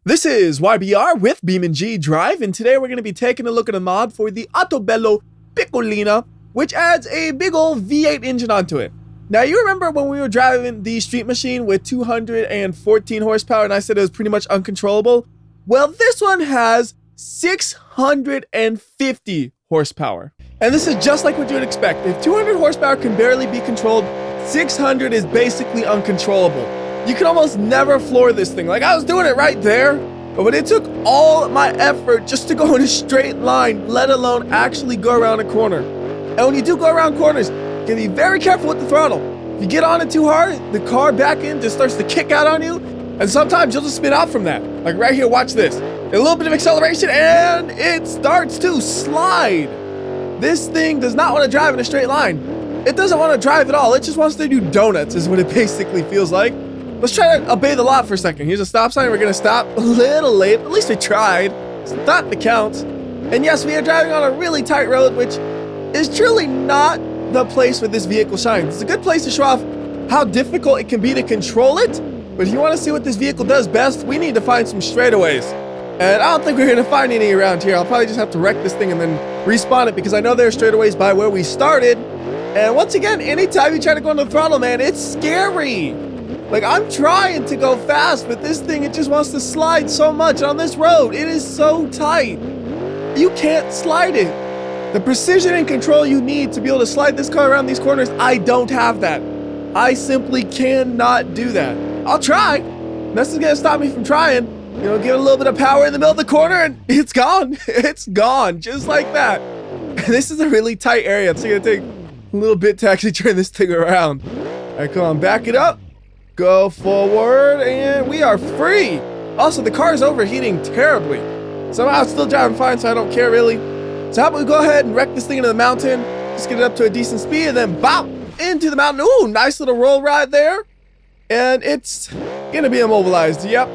This is WhyBeAre with BeamNG.drive, and today we're going to be taking a look at a mod for the AutoBello Pickle, which adds a big old V8 engine onto it. Now, you remember when we were driving the street machine with 214 horsepower and I said it was pretty much uncontrollable? Well, this one has 650 horsepower. And this is just like what you would expect. If 200 horsepower can barely be controlled, 600 is basically uncontrollable. You can almost never floor this thing. Like, I was doing it right there, but it took all my effort just to go in a straight line, let alone actually go around a corner. And when you do go around corners, you can be very careful with the throttle. If you get on it too hard, the car back end just starts to kick out on you, and sometimes you'll just spin out from that. Like right here, watch this. A little bit of acceleration, and it starts to slide. This thing does not want to drive in a straight line. It doesn't want to drive at all. It just wants to do donuts, is what it basically feels like. Let's try to obey the law for a second. Here's a stop sign. We're going to stop a little late. At least we tried. It's not that counts. And yes, we are driving on a really tight road, which is truly not the place where this vehicle shines. It's a good place to show off how difficult it can be to control it. But if you want to see what this vehicle does best, we need to find some straightaways. And I don't think we're going to find any around here. I'll probably just have to wreck this thing and then respawn it, because I know there are straightaways by where we started. And once again, anytime you try to go on the throttle, man, it's scary. Like, I'm trying to go fast, but this thing, it just wants to slide so much on this road. It is so tight. You can't slide it. The precision and control you need to be able to slide this car around these corners, I don't have that. I simply cannot do that. I'll try. Nothing's gonna stop me from trying. You know, give it a little bit of power in the middle of the corner and it's gone. It's gone, just like that. And this is a really tight area. It's gonna take a little bit to actually turn this thing around. All right, come on, back it up. Go forward, and we are free. Also, the car is overheating terribly. Somehow it's still driving fine, so I don't care really. So how about we go ahead and wreck this thing into the mountain, just get it up to a decent speed, and then bop into the mountain. Ooh, nice little roll ride there. And it's gonna be immobilized, yep.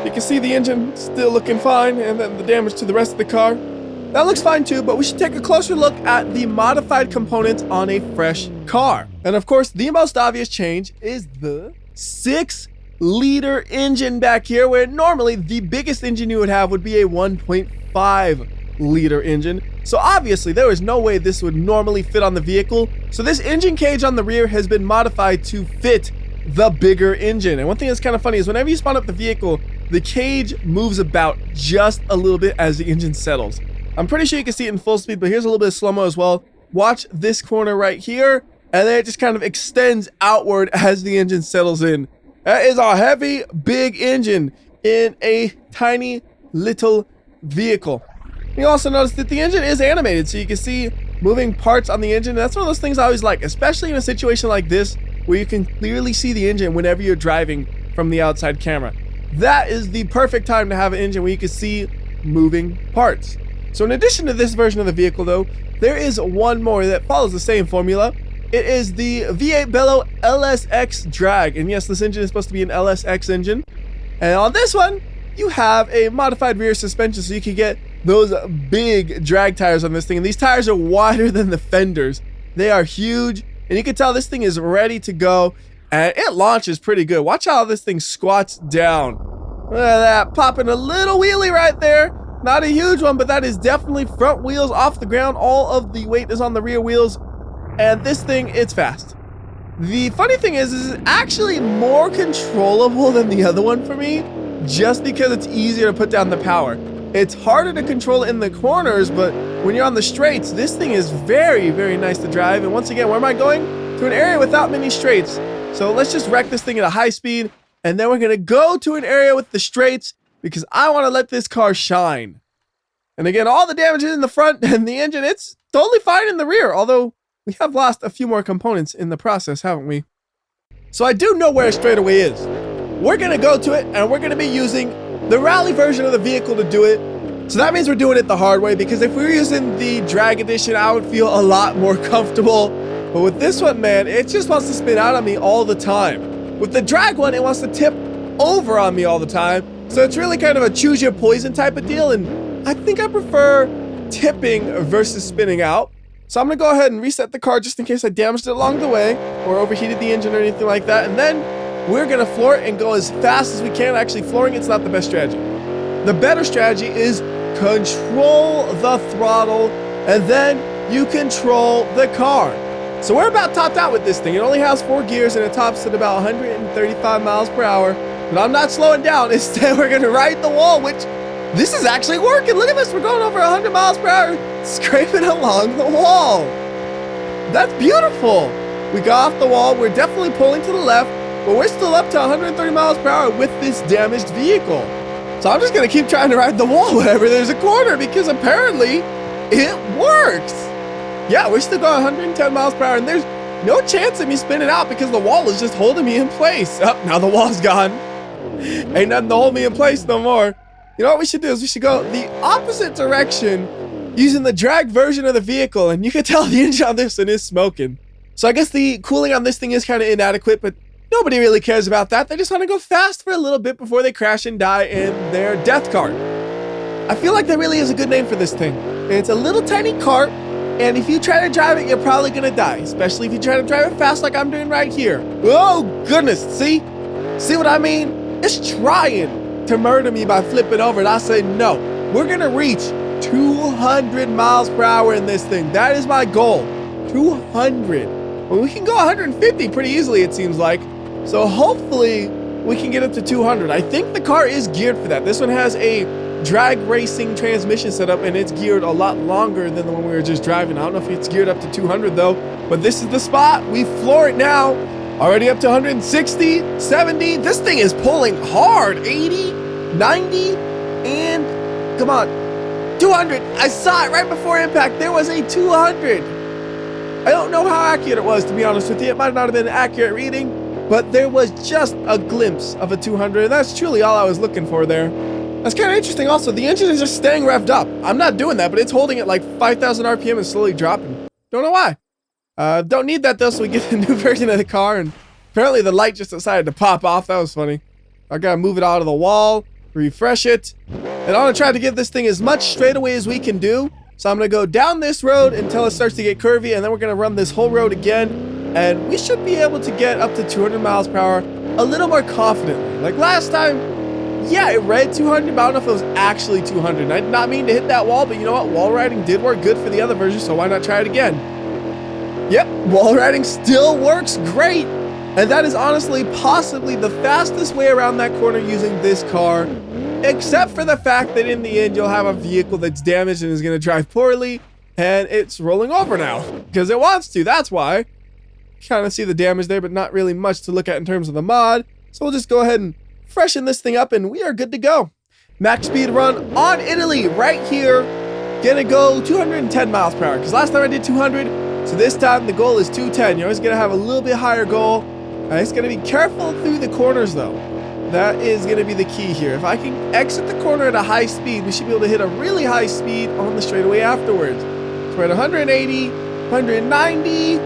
You can see the engine still looking fine, and then the damage to the rest of the car. That looks fine too, but we should take a closer look at the modified components on a fresh car. And of course, the most obvious change is the 6-liter engine back here, where normally the biggest engine you would have would be a 1.5-liter engine. So obviously there is no way this would normally fit on the vehicle. So this engine cage on the rear has been modified to fit the bigger engine. And one thing that's kind of funny is whenever you spawn up the vehicle, the cage moves about just a little bit as the engine settles. I'm pretty sure you can see it in full speed, but here's a little bit of slow-mo as well. Watch this corner right here. And then it just kind of extends outward as the engine settles in. That is a heavy, big engine in a tiny little vehicle. You also notice that the engine is animated, so you can see moving parts on the engine. That's one of those things I always like, especially in a situation like this, where you can clearly see the engine whenever you're driving from the outside camera. That is the perfect time to have an engine where you can see moving parts. So in addition to this version of the vehicle, though, there is one more that follows the same formula. It is the AutoBello LSX drag. And yes, this engine is supposed to be an LSX engine. And on this one, you have a modified rear suspension, so you can get those big drag tires on this thing. And these tires are wider than the fenders. They are huge. And you can tell this thing is ready to go. And it launches pretty good. Watch how this thing squats down. Look at that, popping a little wheelie right there. Not a huge one, but that is definitely front wheels off the ground. All of the weight is on the rear wheels. And this thing, it's fast. The funny thing is it's actually more controllable than the other one for me, just because it's easier to put down the power. It's harder to control in the corners, but when you're on the straights, this thing is very, very nice to drive. And once again, where am I going? To an area without many straights. So let's just wreck this thing at a high speed, and then we're gonna go to an area with the straights, because I wanna let this car shine. And again, all the damage is in the front and the engine, it's totally fine in the rear, although we have lost a few more components in the process, haven't we? So I do know where a straightaway is. We're gonna go to it, and we're gonna be using the rally version of the vehicle to do it. So that means we're doing it the hard way, because if we were using the drag edition, I would feel a lot more comfortable. But with this one, man, it just wants to spin out on me all the time. With the drag one, it wants to tip over on me all the time. So it's really kind of a choose your poison type of deal, and I think I prefer tipping versus spinning out. So I'm gonna go ahead and reset the car just in case I damaged it along the way or overheated the engine or anything like that. And then we're gonna floor it and go as fast as we can. Actually, flooring it's not the best strategy. The better strategy is control the throttle and then you control the car. So we're about topped out with this thing. It only has 4 gears and it tops at about 135 miles per hour. But I'm not slowing down. Instead, we're gonna ride the wall, which this is actually working. Look at this, we're going over 100 miles per hour, scraping along the wall. That's beautiful. We got off the wall, we're definitely pulling to the left, but we're still up to 130 miles per hour with this damaged vehicle. So I'm just gonna keep trying to ride the wall whenever there's a corner because apparently it works. Yeah, we're still going 110 miles per hour and there's no chance of me spinning out because the wall is just holding me in place. Oh, now the wall's gone. Ain't nothing to hold me in place no more. You know what we should do is we should go the opposite direction using the drag version of the vehicle, and you can tell the engine on this one is smoking. So I guess the cooling on this thing is kind of inadequate, but nobody really cares about that. They just want to go fast for a little bit before they crash and die in their death cart. I feel like that really is a good name for this thing. It's a little tiny cart, and if you try to drive it, you're probably going to die, especially if you try to drive it fast like I'm doing right here. Oh, goodness. See what I mean? It's trying to murder me by flipping over, and I say no. We're going to reach 200 miles per hour in this thing. That is my goal. 200. Well, we can go 150 pretty easily, it seems like. So hopefully we can get up to 200. I think the car is geared for that. This one has a drag racing transmission setup, and it's geared a lot longer than the one we were just driving. I don't know if it's geared up to 200 though, but this is the spot. We floor it now. Already up to 160, 70. This thing is pulling hard. 80, 90, and come on, 200. I saw it right before impact. There was a 200. I don't know how accurate it was, to be honest with you. It might not have been an accurate reading, but there was just a glimpse of a 200. And that's truly all I was looking for there. That's kind of interesting also. The engine is just staying revved up. I'm not doing that, but it's holding at like 5,000 RPM and slowly dropping. Don't know why. Don't need that though, so we get a new version of the car, and apparently the light just decided to pop off. That was funny. I gotta move it out of the wall, refresh it, and I'm gonna try to give this thing as much straightaway as we can do. So I'm gonna go down this road until it starts to get curvy, and then we're gonna run this whole road again, and we should be able to get up to 200 miles per hour a little more confidently. Like last time, yeah, it read 200, but I don't know if it was actually 200. And I did not mean to hit that wall, but you know what? Wall riding did work good for the other version, so why not try it again? Yep, wall riding still works great. And that is honestly possibly the fastest way around that corner using this car, except for the fact that in the end you'll have a vehicle that's damaged and is going to drive poorly, and it's rolling over now because it wants to. That's why. Kind of see the damage there, but not really much to look at in terms of the mod. So we'll just go ahead and freshen this thing up and we are good to go. Max speed run on Italy right here. Gonna go 210 miles per hour because last time I did 200. So this time the goal is 210. You're always gonna have a little bit higher goal. It's gonna be careful through the corners though. That is gonna be the key here. If I can exit the corner at a high speed, we should be able to hit a really high speed on the straightaway afterwards. So we're at 180, 190,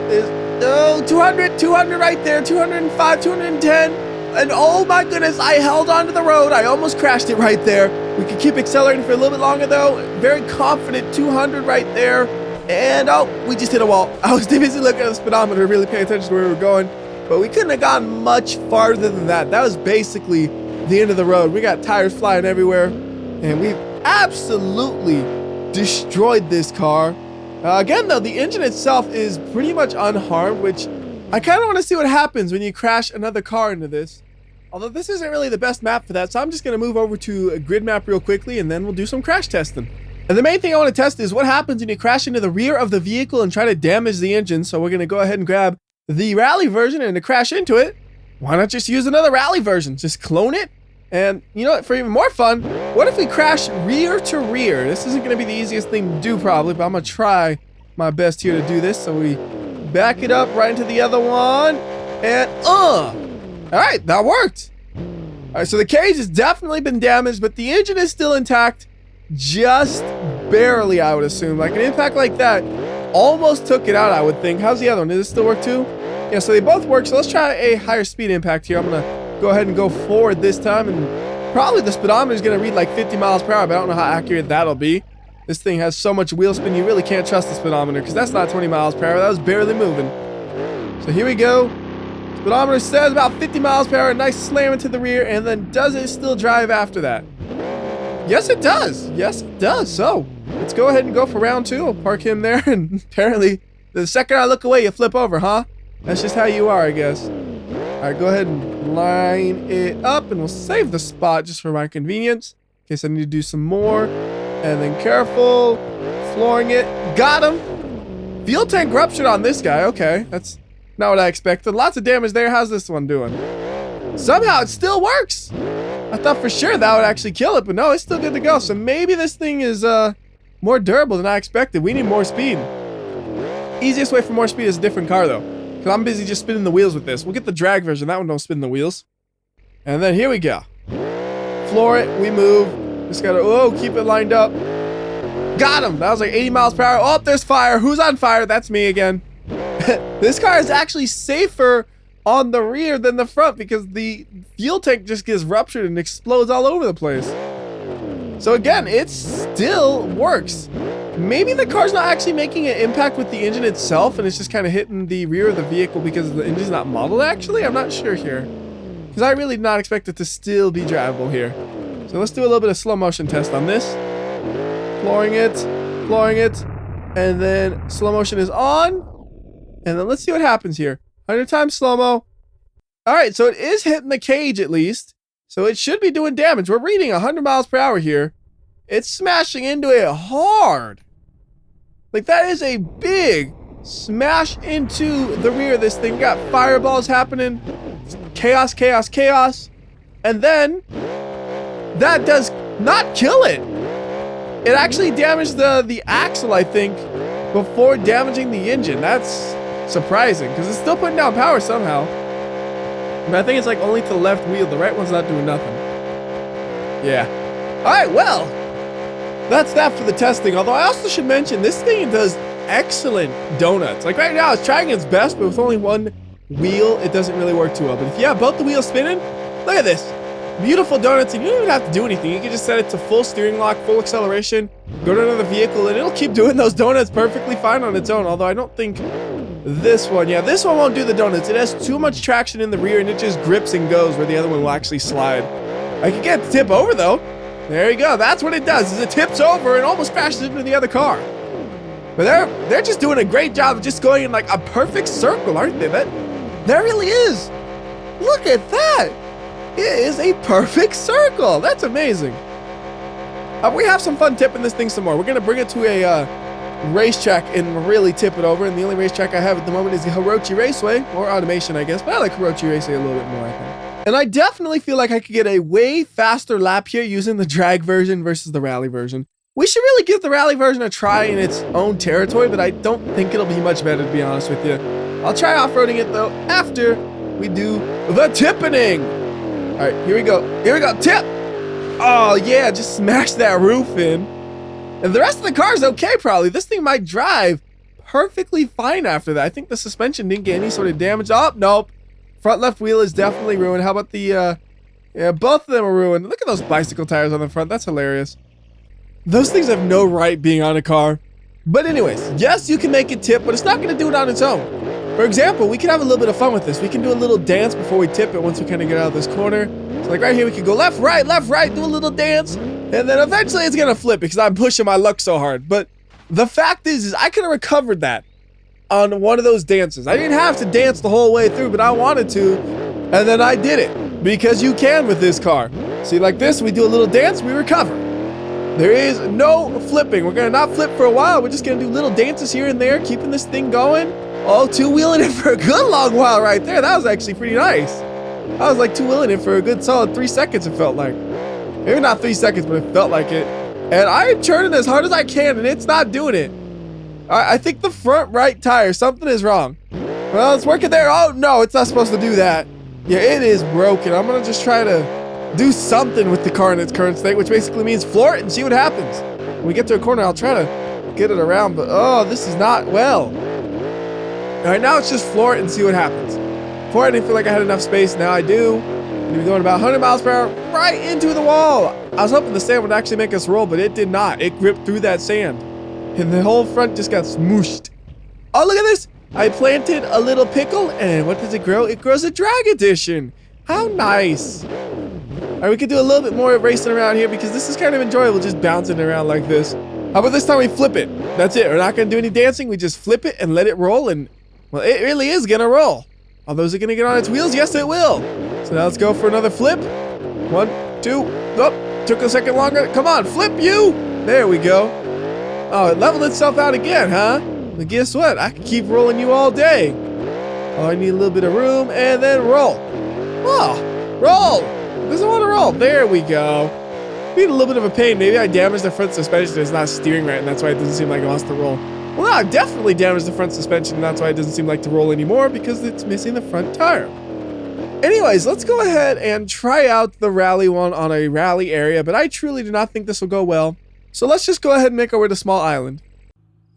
there's 200, 200 right there, 205, 210. And oh my goodness, I held onto the road. I almost crashed it right there. We could keep accelerating for a little bit longer though. Very confident, 200 right there. And oh, we just hit a wall. I was too busy looking at the speedometer, really paying attention to where we were going. But we couldn't have gone much farther than that. That was basically the end of the road. We got tires flying everywhere. And we've absolutely destroyed this car. Again though, the engine itself is pretty much unharmed, which I kind of want to see what happens when you crash another car into this. Although this isn't really the best map for that, so I'm just going to move over to a grid map real quickly and then we'll do some crash testing. And the main thing I want to test is what happens when you crash into the rear of the vehicle and try to damage the engine. So we're going to go ahead and grab the rally version, and to crash into it, why not just use another rally version? Just clone it. And you know what, for even more fun, what if we crash rear to rear? This isn't going to be the easiest thing to do probably, but I'm going to try my best here to do this. So we back it up right into the other one, and all right, that worked. All right, so the cage has definitely been damaged, but the engine is still intact, just barely, I would assume. Like an impact like that almost took it out, I would think. How's the other one? Does it still work too? Yeah, so they both work. So let's try a higher speed impact here. I'm gonna go ahead and go forward this time, and probably the speedometer is gonna read like 50 miles per hour, but I don't know how accurate that'll be. This thing has so much wheel spin, you really can't trust the speedometer because that's not 20 miles per hour. That was barely moving. So here we go. Speedometer says about 50 miles per hour. Nice slam into the rear, and then does it still drive after that? Yes, it does. Yes, it does. So let's go ahead and go for round 2. I'll park him there, and apparently the second I look away, you flip over, huh? That's just how you are, I guess. All right, go ahead and line it up, and we'll save the spot just for my convenience in case I need to do some more. And then careful, flooring it. Got him. Fuel tank ruptured on this guy. Okay, that's not what I expected. Lots of damage there. How's this one doing? Somehow it still works. I thought for sure that would actually kill it, but no, it's still good to go. So maybe this thing is more durable than I expected. We need more speed. Easiest way for more speed is a different car, though. Because I'm busy just spinning the wheels with this. We'll get the drag version. That one don't spin the wheels. And then here we go. Floor it. We move. Just gotta, oh, keep it lined up. Got him. That was like 80 miles per hour. Oh, there's fire. Who's on fire? That's me again. This car is actually safer on the rear than the front because the fuel tank just gets ruptured and explodes all over the place. So again, it still works. Maybe the car's not actually making an impact with the engine itself and it's just kind of hitting the rear of the vehicle because the engine's not modeled actually. I'm not sure here because I really did not expect it to still be drivable here. So let's do a little bit of slow motion test on this. Flooring it, and then slow motion is on. And then let's see what happens here. 100 times slow-mo. All right, so it is hitting the cage at least. So it should be doing damage. We're reading 100 miles per hour here. It's smashing into it hard. Like that is a big smash into the rear of this thing. We got fireballs happening. Chaos, chaos, chaos. And then that does not kill it. It actually damaged the axle, I think, before damaging the engine. That's surprising because it's still putting down power somehow. But I think it's like only to the left wheel. The right one's not doing nothing. Yeah. All right, well, that's that for the testing. Although I also should mention this thing does excellent donuts. Like right now, it's trying its best, but with only one wheel, it doesn't really work too well. But if you have both the wheels spinning, look at this. Beautiful donuts, and you don't even have to do anything. You can just set it to full steering lock, full acceleration, go to another vehicle, and it'll keep doing those donuts perfectly fine on its own. Although I don't think this one, yeah, this one won't do the donuts. It has too much traction in the rear, and it just grips and goes where the other one will actually slide. I can get it to tip over, though. There you go. That's what it does, is it tips over and almost crashes into the other car. But they're just doing a great job of just going in like a perfect circle, aren't they? That really is. Look at that. It is a perfect circle. That's amazing. We have some fun tipping this thing some more. We're going to bring it to a racetrack and really tip it over. And the only racetrack I have at the moment is the Hirochi Raceway, or Automation, I guess. But I like Hirochi Raceway a little bit more, I think. And I definitely feel like I could get a way faster lap here using the drag version versus the rally version. We should really give the rally version a try in its own territory, but I don't think it'll be much better, to be honest with you. I'll try off-roading it, though, after we do the tippening. All right, here we go. Here we go. Tip. Oh, yeah, just smash that roof in. And the rest of the car is okay, probably. This thing might drive perfectly fine after that. I think the suspension didn't get any sort of damage. Oh, nope. Front left wheel is definitely ruined. How about the, yeah, both of them are ruined. Look at those bicycle tires on the front. That's hilarious. Those things have no right being on a car. But anyways, yes, you can make it tip, but it's not going to do it on its own. For example, we can have a little bit of fun with this. We can do a little dance before we tip it once we kind of get out of this corner. So like right here, we can go left, right, do a little dance. And then eventually it's going to flip because I'm pushing my luck so hard. But the fact is I could have recovered that on one of those dances. I didn't have to dance the whole way through, but I wanted to. And then I did it because you can with this car. See, like this, we do a little dance, we recover. There is no flipping. We're going to not flip for a while. We're just going to do little dances here and there, keeping this thing going. Oh, two-wheeling it for a good long while right there. That was actually pretty nice. I was like two-wheeling it for a good solid 3 seconds, it felt like. Maybe not 3 seconds, but it felt like it. And I'm turning as hard as I can, and it's not doing it. I think the front right tire, something is wrong. Well, it's working there. Oh, no, it's not supposed to do that. Yeah, it is broken. I'm going to just try to do something with the car in its current state, which basically means floor it and see what happens. When we get to a corner, I'll try to get it around, but oh, this is not well. All right, now it's just floor it and see what happens. Before I didn't feel like I had enough space, now I do. And we're going about 100 miles per hour right into the wall. I was hoping the sand would actually make us roll, but it did not. It gripped through that sand. And the whole front just got smooshed. Oh, look at this. I planted a little pickle, and what does it grow? It grows a drag edition. How nice. All right, we could do a little bit more racing around here because this is kind of enjoyable, just bouncing around like this. How about this time we flip it? That's it. We're not going to do any dancing. We just flip it and let it roll. And, well, it really is going to roll. Although, is it going to get on its wheels? Yes, it will. So now let's go for another flip. 1, 2. Oh, took a second longer. Come on, flip you. There we go. Oh, it leveled itself out again, huh? Well, guess what? I can keep rolling you all day. Oh, I need a little bit of room and then roll. Oh, roll. It doesn't want to roll. There we go. Need a little bit of a pain. Maybe I damaged the front suspension. It's not steering right, and that's why it doesn't seem like it wants to roll. Well, no, I definitely damaged the front suspension, and that's why it doesn't seem like to roll anymore, because it's missing the front tire. Anyways, let's go ahead and try out the rally one on a rally area, but I truly do not think this will go well. So let's just go ahead and make our way to Small Island.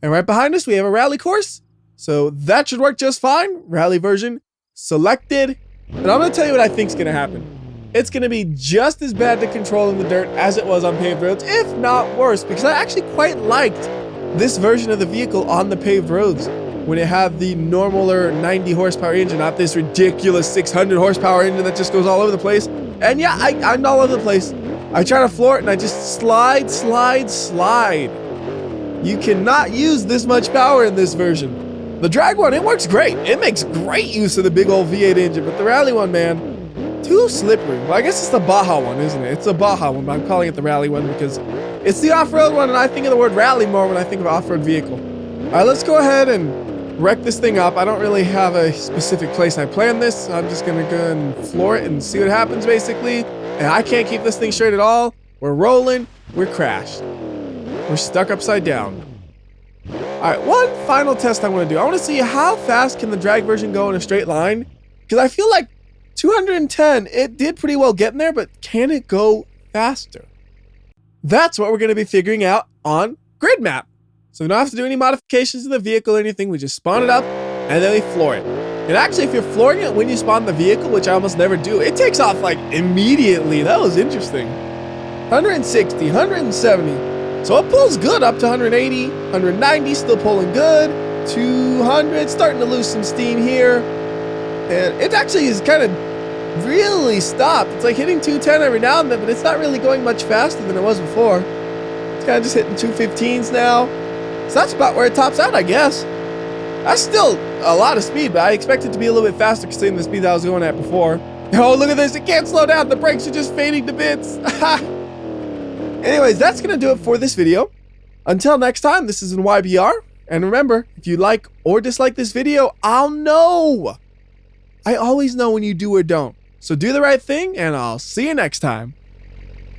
And right behind us, we have a rally course. So that should work just fine. Rally version selected. But I'm going to tell you what I think is going to happen. It's going to be just as bad to control in the dirt as it was on paved roads, if not worse, because I actually quite liked this version of the vehicle on the paved roads when it had the normaler 90 horsepower engine, not this ridiculous 600 horsepower engine that just goes all over the place. And yeah, I'm all over the place. I try to floor it and I just slide. You cannot use this much power in this version. The drag one, it works great. It makes great use of the big old V8 engine, but the rally one, man, too slippery. Well, I guess it's the Baja one, isn't it? It's the Baja one, but I'm calling it the rally one because it's the off-road one, and I think of the word rally more when I think of off-road vehicle. All right, let's go ahead and wreck this thing up. I don't really have a specific place I planned this. I'm just going to go and floor it and see what happens, basically. And I can't keep this thing straight at all. We're rolling. We're crashed. We're stuck upside down. All right, one final test I want to do. I want to see how fast can the drag version go in a straight line, because I feel like 210, it did pretty well getting there, but can it go faster? That's what we're going to be figuring out on Grid Map. So we don't have to do any modifications to the vehicle or anything. We just spawn it up and then we floor it. And actually, if you're flooring it when you spawn the vehicle, which I almost never do, it takes off like immediately. That was interesting. 160, 170. So it pulls good up to 180, 190, still pulling good. 200, starting to lose some steam here. And it actually is kind of really stopped. It's like hitting 210 every now and then, but it's not really going much faster than it was before. It's kind of just hitting 215s now. So that's about where it tops out, I guess. That's still a lot of speed, but I expect it to be a little bit faster considering the speed that I was going at before. Oh, look at this. It can't slow down. The brakes are just fading to bits. Anyways, that's going to do it for this video. Until next time, this is WhyBeAre. And remember, if you like or dislike this video, I'll know. I always know when you do or don't. So do the right thing, and I'll see you next time.